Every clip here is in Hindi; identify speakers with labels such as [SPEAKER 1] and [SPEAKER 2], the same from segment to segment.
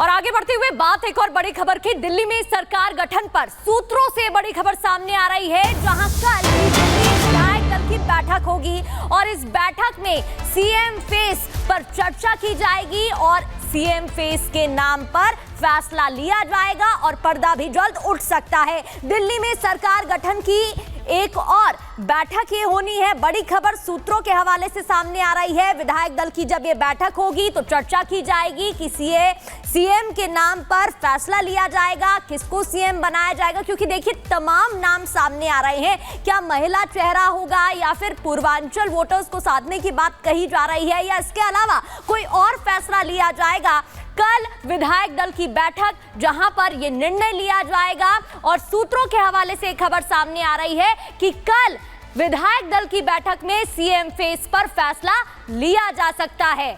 [SPEAKER 1] और आगे बढ़ते हुए बात एक और बड़ी खबर की। दिल्ली में सरकार गठन पर सूत्रों से बड़ी खबर सामने आ रही है, जहां कल विधायक दल की बैठक होगी और इस बैठक में सीएम फेस पर चर्चा की जाएगी और सीएम फेस के नाम पर फैसला लिया जाएगा और पर्दा भी जल्द उठ सकता है। दिल्ली में सरकार गठन की एक और बैठक ये होनी है। बड़ी खबर सूत्रों के हवाले से सामने आ रही है। विधायक दल की जब ये बैठक होगी तो चर्चा की जाएगी कि सीएम के नाम पर फैसला लिया जाएगा, किसको सीएम बनाया जाएगा, क्योंकि देखिए तमाम नाम सामने आ रहे हैं। क्या महिला चेहरा होगा या फिर पूर्वांचल वोटर्स को साधने की बात कही जा रही है, या इसके अलावा कोई और फैसला लिया जाएगा। कल विधायक दल की बैठक जहां पर यह निर्णय लिया जाएगा और सूत्रों के हवाले से खबर सामने आ रही है कि कल विधायक दल की बैठक में सीएम फेस पर फैसला लिया जा सकता है।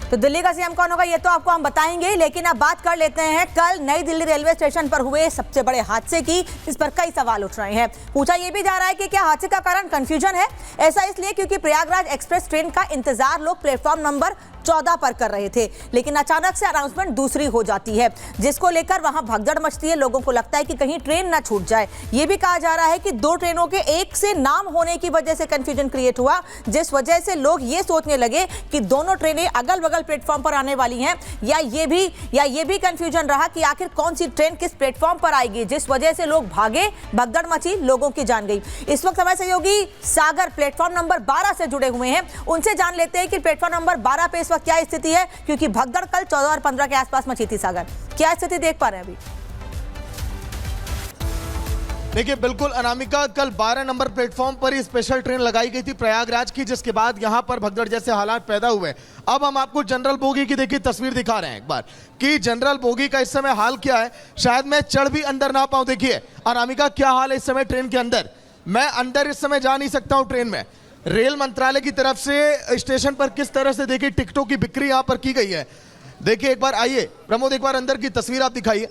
[SPEAKER 2] तो दिल्ली का सीएम कौन होगा ये तो आपको हम बताएंगे, लेकिन अब बात कर लेते हैं कल नई दिल्ली रेलवे स्टेशन पर हुए सबसे बड़े हादसे की, जिस पर कई सवाल उठ रहे हैं। पूछा यह भी जा रहा है कि क्या हादसे का कारण कंफ्यूजन है। ऐसा इसलिए क्योंकि प्रयागराज एक्सप्रेस ट्रेन का इंतजार लोग प्लेटफॉर्म नंबर 14 पर कर रहे थे, लेकिन अचानक से अनाउंसमेंट दूसरी हो जाती है, जिसको लेकर वहां भगदड़ मचती है। लोगों को लगता है कि कहीं ट्रेन ना छूट जाए। यह भी कहा जा रहा है कि दो ट्रेनों के एक से नाम होने की वजह से कंफ्यूजन क्रिएट हुआ, जिस वजह से लोग ये सोचने लगे कि दोनों ट्रेनें अगल बगल प्लेटफॉर्म पर आने वाली हैं, या ये भी कंफ्यूजन रहा कि आखिर कौन सी ट्रेन किस प्लेटफॉर्म पर आएगी, जिस वजह से लोग भागे, भगदड़ मची, लोगों की जान गई। इस वक्त हमारे सहयोगी सागर प्लेटफॉर्म नंबर 12 से जुड़े हुए हैं, उनसे जान लेते हैं कि प्लेटफॉर्म नंबर 12 पे क्या स्थिति है, क्योंकि भगदड़ कल 14 और 15 के आसपास मची थी। सागर, क्या स्थिति देख पा रहे हैं अभी?
[SPEAKER 3] देखिए बिल्कुल अनामिका, कल 12 नंबर प्लेटफॉर्म पर ही स्पेशल ट्रेन लगाई गई थी प्रयागराज की, जिसके बाद यहां पर भगदड़ जैसे हालात पैदा हुए। अब हम आपको जनरल बोगी की देखिए तस्वीर दिखा रहे हैं एक बार कि जनरल बोगी का इस समय हाल क्या है। शायद मैं चढ़ भी अंदर ना पाऊं। देखिए अनामिका क्या हाल है इस समय ट्रेन के अंदर। मैं अंदर इस समय जा नहीं सकता हूं ट्रेन में। रेल मंत्रालय की तरफ से स्टेशन पर किस तरह से देखिए टिकटों की बिक्री यहां पर की गई है। देखिए एक बार आइए प्रमोद, एक बार अंदर की तस्वीर आप दिखाइए।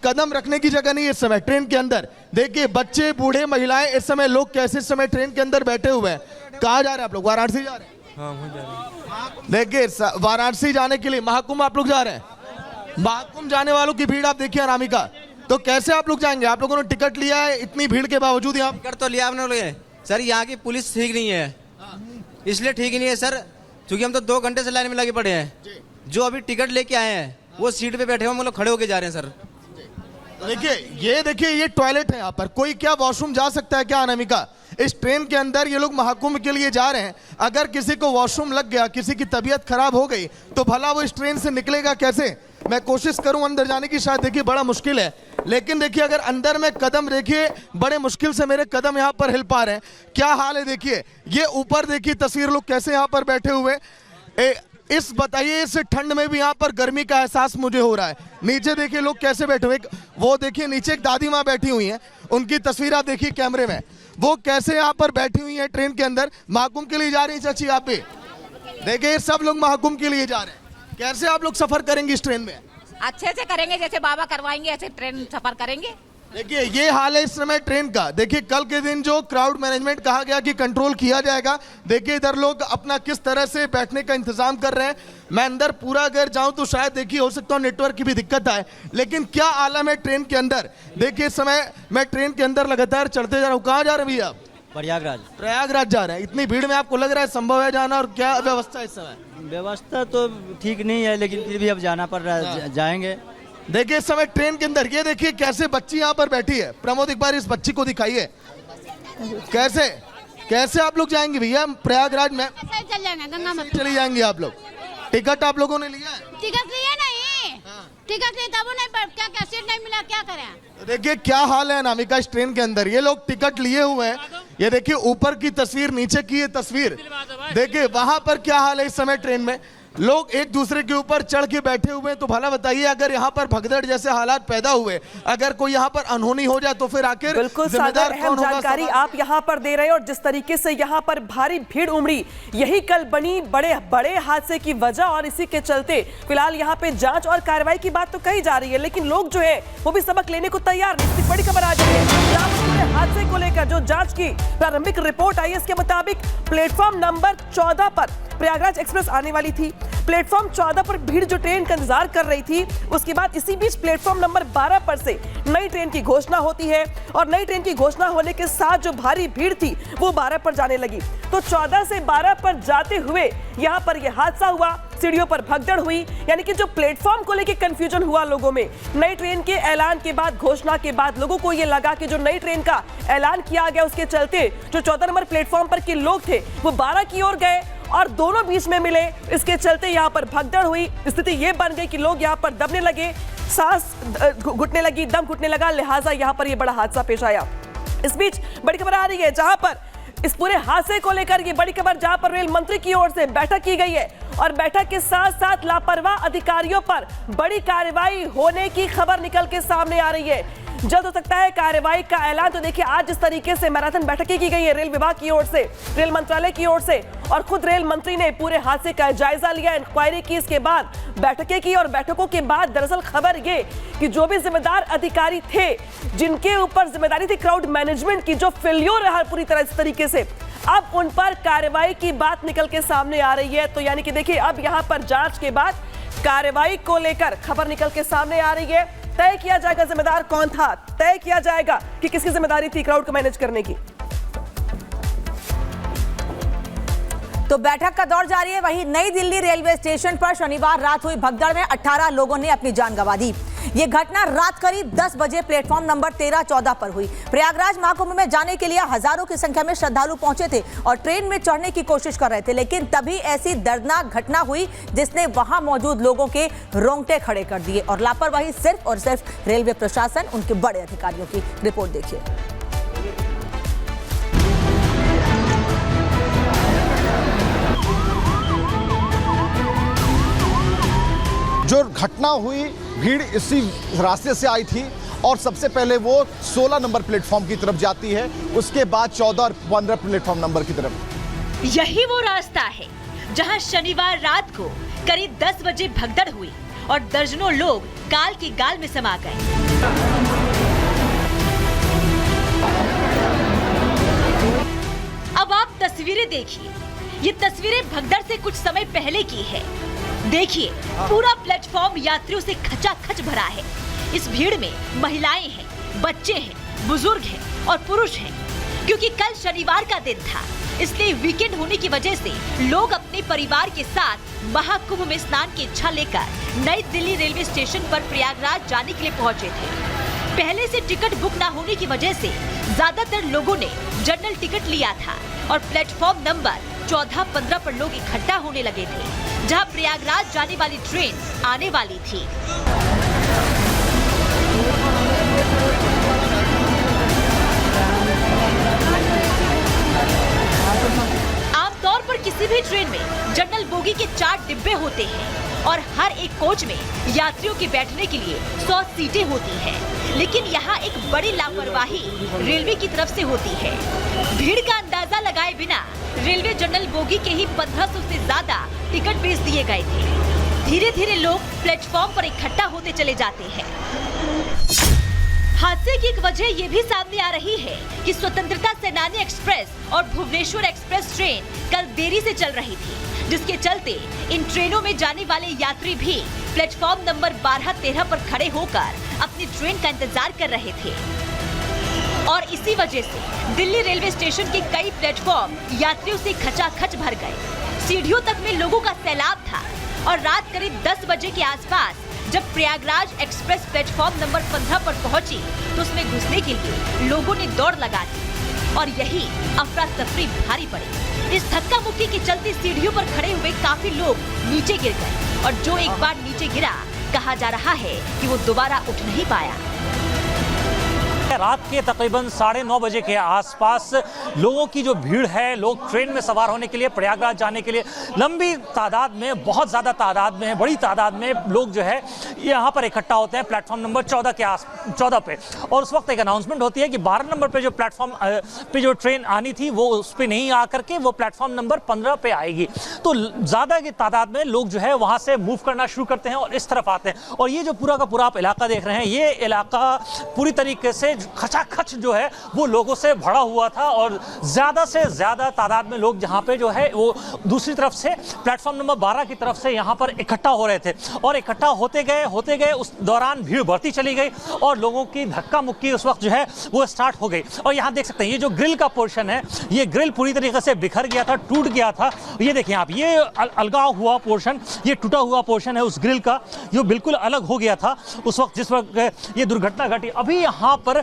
[SPEAKER 3] कदम रखने की जगह नहीं इस समय ट्रेन के अंदर। देखिए बच्चे, बूढ़े, महिलाएं, इस समय लोग कैसे इस समय ट्रेन के अंदर बैठे हुए हैं। कहाँ जा रहे हैं आप लोग? वाराणसी जा रहे हैं?
[SPEAKER 4] हाँ, जा रहे हैं।
[SPEAKER 3] देखिए वाराणसी जाने के लिए महाकुंभ आप लोग जा रहे हैं। महाकुंभ जाने वालों की भीड़ आप देखिए अनामिका। तो कैसे आप लोग जाएंगे? आप लोगों ने टिकट लिया है इतनी भीड़ के बावजूद? यहाँ
[SPEAKER 4] टिकट तो लिया आपने लोग सर, यहाँ की पुलिस ठीक नहीं है, इसलिए ठीक ही नहीं है सर, क्योंकि हम तो 2 घंटे से लाइन में लगे पड़े हैं। जो अभी टिकट लेके आए हैं वो सीट पे बैठे हुए, हम लोग खड़े होके जा रहे हैं सर।
[SPEAKER 3] देखिए ये टॉयलेट है यहाँ पर। कोई क्या वॉशरूम जा सकता है क्या अनामिका? इस ट्रेन के अंदर ये लोग महाकुंभ के लिए जा रहे हैं। अगर किसी को वॉशरूम लग गया, किसी की तबीयत खराब हो गई, तो भला वो इस ट्रेन से निकलेगा कैसे? मैं कोशिश करूं अंदर जाने की, शायद देखिए बड़ा मुश्किल है। लेकिन देखिए अगर अंदर में कदम, देखिए बड़े मुश्किल से मेरे कदम यहाँ पर हिल पा रहे हैं। क्या हाल है देखिए। ये ऊपर देखिए तस्वीर, लोग कैसे यहाँ पर बैठे हुए। इस बताइए इस ठंड में भी यहाँ पर गर्मी का एहसास मुझे हो रहा है। नीचे देखिए लोग कैसे बैठे हुए। वो देखिए नीचे एक दादी माँ बैठी हुई हैं, उनकी तस्वीर आप देखिए कैमरे में। वो कैसे यहाँ पर बैठी हुई हैं ट्रेन के अंदर। महाकुंभ के लिए जा रही है चाची आप भी। देखिए सब लोग महाकुंभ के लिए जा रहे हैं। कैसे आप लोग सफर करेंगे इस ट्रेन में?
[SPEAKER 5] अच्छे से करेंगे, जैसे बाबा करवाएंगे ऐसे ट्रेन सफर करेंगे।
[SPEAKER 3] देखिए ये हाल है इस समय ट्रेन का। देखिए कल के दिन जो क्राउड मैनेजमेंट कहा गया कि कंट्रोल किया जाएगा, देखिए इधर लोग अपना किस तरह से बैठने का इंतजाम कर रहे हैं। मैं अंदर पूरा अगर जाऊं तो शायद देखिए हो सकता है नेटवर्क की भी दिक्कत आए, लेकिन क्या आलम है ट्रेन के अंदर। देखिए इस समय मैं ट्रेन के अंदर लगातार चढ़ते जा रहा हूँ। कहाँ जा रहे हैं भैया? प्रयागराज जा रहे हैं। इतनी भीड़ में आपको लग रहा है संभव है जाना? और क्या व्यवस्था है इस समय?
[SPEAKER 6] व्यवस्था तो ठीक नहीं है, लेकिन फिर भी अब जाना पड़ रहा है, जाएंगे।
[SPEAKER 3] देखिए इस समय ट्रेन के अंदर ये देखिए कैसे बच्ची यहाँ पर बैठी है। प्रमोद एक बार इस बच्ची को दिखाइए। कैसे आप लोग जाएंगे भैया प्रयागराज में?
[SPEAKER 5] चल जाएंगे गंगा में,
[SPEAKER 3] चली जाएंगी आप लोग। टिकट आप लोगों ने लिया है?
[SPEAKER 5] टिकट लिया नहीं। टिकट लिए तब नहीं, पर क्या सीट नहीं मिला, क्या करें?
[SPEAKER 3] देखिए क्या हाल है अनामिका इस ट्रेन के अंदर। ये लोग टिकट लिए हुए हैं। ये देखिए ऊपर की तस्वीर, नीचे की ये तस्वीर। देखिए वहां पर क्या हाल है इस समय ट्रेन में। लोग एक दूसरे के ऊपर चढ़ के बैठे हुए हैं। तो भला बताइए अगर यहाँ पर भगदड़ जैसे हालात पैदा हुए, अगर कोई यहाँ पर अनहोनी हो जाए तो फिर आखिर
[SPEAKER 2] बिल्कुल सागर, अहम जानकारी आप यहाँ पर दे रहे हैं। और जिस तरीके से यहाँ पर भारी भीड़ उमड़ी, यही कल बनी बड़े हादसे की वजह। और इसी के चलते फिलहाल यहाँ पे जांच और कार्रवाई की बात तो कही जा रही है, लेकिन लोग जो है वो भी सबक लेने को तैयार नहीं। बड़ी खबर आ जाए
[SPEAKER 7] पूरे हादसे को लेकर जो जांच की प्रारंभिक रिपोर्ट आई, इसके मुताबिक प्लेटफॉर्म नंबर 14 पर प्रयागराज एक्सप्रेस आने वाली थी। प्लेटफॉर्म 14 पर भीड़ जो ट्रेन का इंतजार कर रही थी, उसके बाद इसी बीच प्लेटफॉर्म नंबर 12 पर से नई ट्रेन की घोषणा होती है और नई ट्रेन की घोषणा होने के साथ जो भारी भीड़ थी वो 12 पर जाने लगी। तो 14 से 12 पर जाते हुए यहाँ पर यह हादसा हुआ, सीढ़ियों पर भगदड़ हुई। यानी कि जो प्लेटफॉर्म को लेकर कंफ्यूजन हुआ लोगों में, नई ट्रेन के ऐलान के बाद, घोषणा के बाद लोगों को ये लगा कि जो नई ट्रेन का ऐलान किया गया उसके चलते जो 14 नंबर प्लेटफॉर्म पर के लोग थे वो 12 की ओर गए और दोनों बीच में मिले। इसके चलते यहाँ पर भगदड़ हुई, स्थिति ये बन गई कि लोग यहाँ पर दबने लगे, सांस घुटने लगी, दम घुटने लगा, लिहाजा यहाँ पर ये बड़ा हादसा पेश आया। इस बीच बड़ी खबर आ रही है जहां पर इस पूरे हादसे को लेकर ये बड़ी खबर, जहां पर रेल मंत्री की ओर से बैठक की गई है और बैठक के साथ साथ लापरवाह अधिकारियों पर बड़ी कार्रवाई होने की खबर निकल के सामने आ रही है। जल्द हो सकता है कार्रवाई का ऐलान। तो देखिए, आज जिस तरीके से मैराथन बैठकें की गई है रेल विभाग की ओर से, रेल मंत्रालय की ओर से, और खुद रेल मंत्री ने पूरे हादसे का जायजा लिया, इंक्वायरी की, इसके बाद बैठकें की और बैठकों के बाद दरअसल खबर ये कि जो भी जिम्मेदार अधिकारी थे, जिनके ऊपर जिम्मेदारी थी क्राउड मैनेजमेंट की, जो फेल्योर रहा पूरी तरह इस तरीके से, अब उन पर कार्रवाई की बात निकल के सामने आ रही है। तो यानी कि देखिए, अब यहां पर जांच के बाद कार्रवाई को लेकर खबर निकल के सामने आ रही है। तय किया जाएगा जिम्मेदार कौन था, तय किया जाएगा कि किसकी जिम्मेदारी थी क्राउड को मैनेज करने की।
[SPEAKER 2] तो बैठक का दौर जारी है। वहीं नई दिल्ली रेलवे स्टेशन पर शनिवार रात हुई भगदड़ में 18 लोगों ने अपनी जान गंवा दी। ये घटना रात करीब 10 बजे प्लेटफॉर्म नंबर 13-14 पर हुई। प्रयागराज महाकुंभ में जाने के लिए हजारों की संख्या में श्रद्धालु पहुंचे थे और ट्रेन में चढ़ने की कोशिश कर रहे थे, लेकिन तभी ऐसी दर्दनाक घटना हुई जिसने वहां मौजूद लोगों के रोंगटे खड़े कर दिए। और लापरवाही सिर्फ और सिर्फ रेलवे प्रशासन, उनके बड़े अधिकारियों की। रिपोर्ट देखिए।
[SPEAKER 8] जो घटना हुई, भीड़ इसी रास्ते से आई थी और सबसे पहले वो 16 नंबर प्लेटफॉर्म की तरफ जाती है, उसके बाद 14 और 15 प्लेटफॉर्म नंबर की तरफ।
[SPEAKER 9] यही वो रास्ता है जहां शनिवार रात को करीब 10 बजे भगदड़ हुई और दर्जनों लोग काल की गाल में समा गए। अब आप तस्वीरें देखिए। ये तस्वीरें भगदड़ से कुछ समय पहले की है। देखिए, पूरा प्लेटफॉर्म यात्रियों से खचाखच भरा है। इस भीड़ में महिलाएं हैं, बच्चे हैं, बुजुर्ग हैं और पुरुष हैं। क्योंकि कल शनिवार का दिन था, इसलिए वीकेंड होने की वजह से लोग अपने परिवार के साथ महाकुंभ में स्नान की इच्छा लेकर नई दिल्ली रेलवे स्टेशन पर प्रयागराज जाने के लिए पहुंचे थे। पहले से टिकट बुक न होने की वजह से ज्यादातर लोगों ने जनरल टिकट लिया था और प्लेटफॉर्म नंबर 14-15 पर लोग इकट्ठा होने लगे थे, जहां प्रयागराज जाने वाली ट्रेन आने वाली थी। आमतौर पर किसी भी ट्रेन में जनरल बोगी के 4 डिब्बे होते हैं और हर एक कोच में यात्रियों के बैठने के लिए 100 सीटें होती हैं। लेकिन यहाँ एक बड़ी लापरवाही रेलवे की तरफ से होती है। भीड़ का अंदाजा लगाए बिना रेलवे जनरल बोगी के ही 1500 से ज्यादा टिकट बेच दिए गए थे। धीरे धीरे लोग प्लेटफॉर्म पर इकट्ठा होते चले जाते हैं। हादसे की एक वजह ये भी सामने आ रही है कि स्वतंत्रता सेनानी एक्सप्रेस और भुवनेश्वर एक्सप्रेस ट्रेन कल देरी से चल रही थी, जिसके चलते इन ट्रेनों में जाने वाले यात्री भी प्लेटफॉर्म नंबर 12-13 पर खड़े होकर अपनी ट्रेन का इंतजार कर रहे थे। और इसी वजह से दिल्ली रेलवे स्टेशन के कई प्लेटफॉर्म यात्रियों से खचाखच भर गए। सीढ़ियों तक में लोगों का सैलाब था और रात करीब 10 बजे के आसपास जब प्रयागराज एक्सप्रेस प्लेटफॉर्म नंबर 15 पर पहुंची तो उसमें घुसने के लिए लोगों ने दौड़ लगा दी और यही अफरा तफरी भारी पड़ी। इस धक्का मुक्की के चलते सीढ़ियों पर खड़े हुए काफी लोग नीचे गिर गए और जो एक बार नीचे गिरा, कहा जा रहा है कि वो दोबारा उठ नहीं पाया।
[SPEAKER 10] रात के तकरीबन 9:30 बजे के आसपास लोगों की जो भीड़ है, लोग ट्रेन में सवार होने के लिए, प्रयागराज जाने के लिए लंबी तादाद में, बहुत ज़्यादा तादाद में, बड़ी तादाद में लोग जो है यहाँ पर इकट्ठा होते हैं प्लेटफॉर्म नंबर 14 पे। और उस वक्त एक अनाउंसमेंट होती है कि 12 नंबर पे जो प्लेटफॉर्म पे जो ट्रेन आनी थी वो उस पर नहीं आकर के वो प्लेटफॉर्म नंबर 15 पे आएगी। तो ज़्यादा की तादाद में लोग जो है वहाँ से मूव करना शुरू करते हैं और इस तरफ आते हैं। और ये जो पूरा का पूरा आप इलाका देख रहे हैं, ये इलाका पूरी तरीके से खचाखच जो है वो लोगों से भरा हुआ था और ज़्यादा से ज़्यादा तादाद में लोग जहाँ पे जो है वो दूसरी तरफ से प्लेटफॉर्म नंबर 12 की तरफ से यहाँ पर इकट्ठा हो रहे थे और इकट्ठा होते गए उस दौरान भीड़ बढ़ती चली गई और लोगों की धक्का मुक्की उस वक्त जो है वो स्टार्ट हो गई। और यहाँ देख सकते हैं ये जो ग्रिल का पोर्शन है, ये ग्रिल पूरी तरीके से बिखर गया था, टूट गया था। ये देखिए आप, ये अलगाव हुआ पोर्शन, ये टूटा हुआ पोर्शन है उस ग्रिल का, जो बिल्कुल अलग हो गया था उस वक्त जिस वक्त ये दुर्घटना घटी। अभी यहाँ पर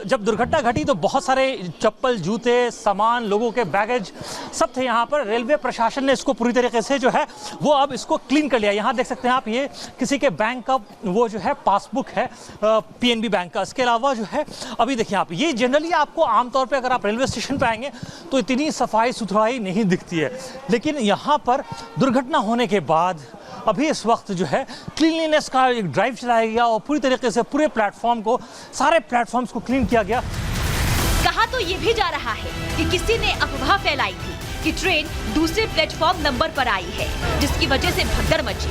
[SPEAKER 10] जब दुर्घटना घटी तो बहुत सारे चप्पल, जूते, सामान, लोगों के बैगेज सब थे यहाँ पर। रेलवे प्रशासन ने इसको पूरी तरीके से जो है वो अब इसको क्लीन कर लिया। यहाँ देख सकते हैं आप, ये किसी के बैंक का वो जो है पासबुक है पीएनबी बैंक का। इसके अलावा जो है अभी देखिए आप, ये जनरली आपको आमतौर पे अगर आप रेलवे स्टेशन पे आएंगे तो इतनी सफाई सुथराई नहीं दिखती है, लेकिन यहाँ पर दुर्घटना होने के बाद अभी इस वक्त जो है क्लीनलीनेस का एक ड्राइव चलाया गया और पूरी तरीके से पूरे प्लेटफॉर्म को, सारे प्लेटफॉर्म्स को क्लीन किया गया।
[SPEAKER 9] कहा तो ये भी जा रहा है कि किसी ने अफवाह फैलाई थी कि ट्रेन दूसरे प्लेटफॉर्म नंबर पर आई है, जिसकी वजह से भगदड़ मची।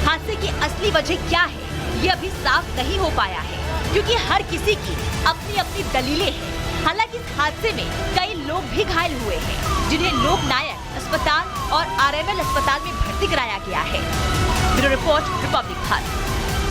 [SPEAKER 9] हादसे की असली वजह क्या है ये अभी साफ नहीं हो पाया है, क्योंकि हर किसी की अपनी अपनी दलीलें हैं। हालांकि इस हादसे में कई लोग भी घायल हुए हैं, जिन्हें लोक नायक अस्पताल और आरएमएल अस्पताल में भर्ती कराया गया है। Bureau report, Republic Bharat.